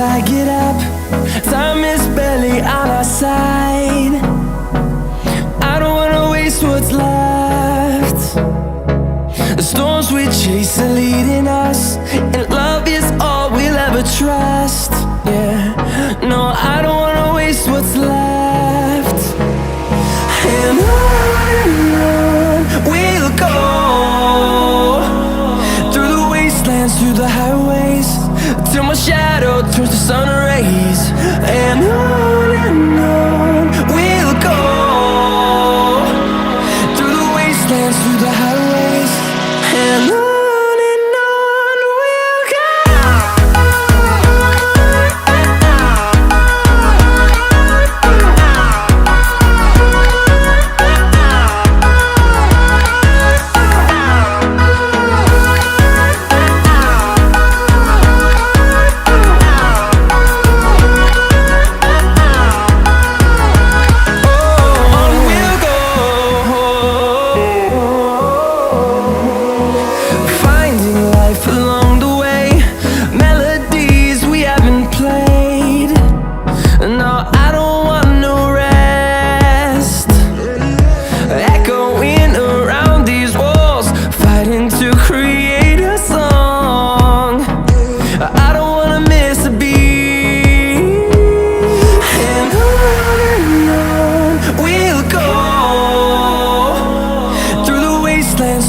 till I get up. Time is barely on our side. I don't wanna waste what's left. The storms we chase are leading us, and love is all we'll ever trust. Yeah, no, I don't wanna waste what's left. And on we'll go, through the wastelands, through the highways, till my shadow turns to sun rays. And on we'll go, through the wastelands, through the highways, and on.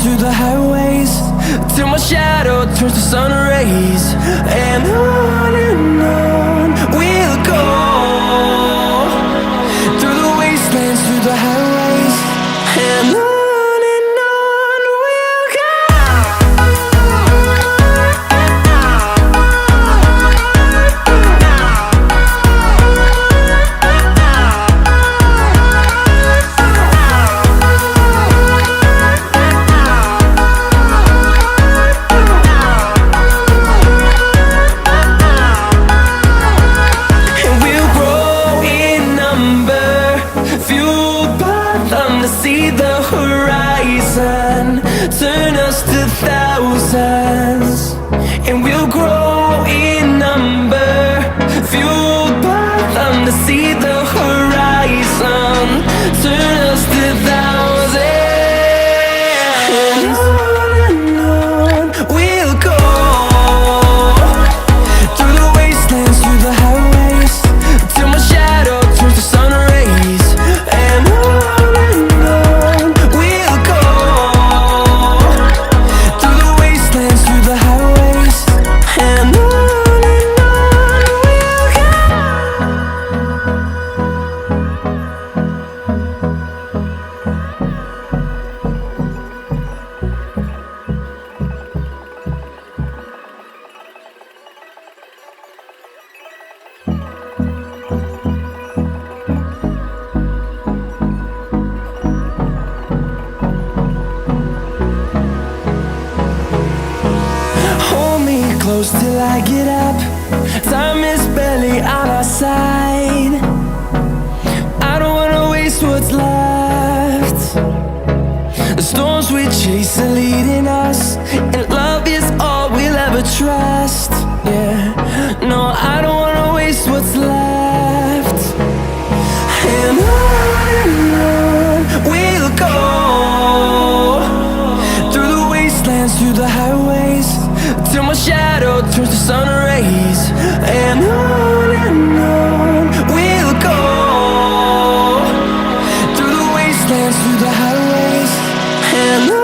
Through the highways, till my shadow turns to sun rays. And on we'll go, through the wastelands, through the highways, and on. See the horizon turn us to thousands, and we'll grow in number, fueled by them to see the horizon turn us to thousands. And on we'll go, through the wastelands, through the highways, till my shadow turns to sun rays. And close till I get up. Time is barely on our side. I don't wanna waste what's left. The storms we chase are leading us, and love is all we'll ever trust. Yeah, no, I don't wanna waste what's left. And on we'll go, through the wastelands, through the highways, till my shadow turns to sun rays. And on we'll go, through the wastelands, through the highways, and on.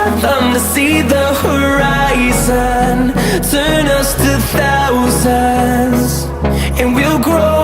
fathom to see the horizon, turn us to thousands, and we'll grow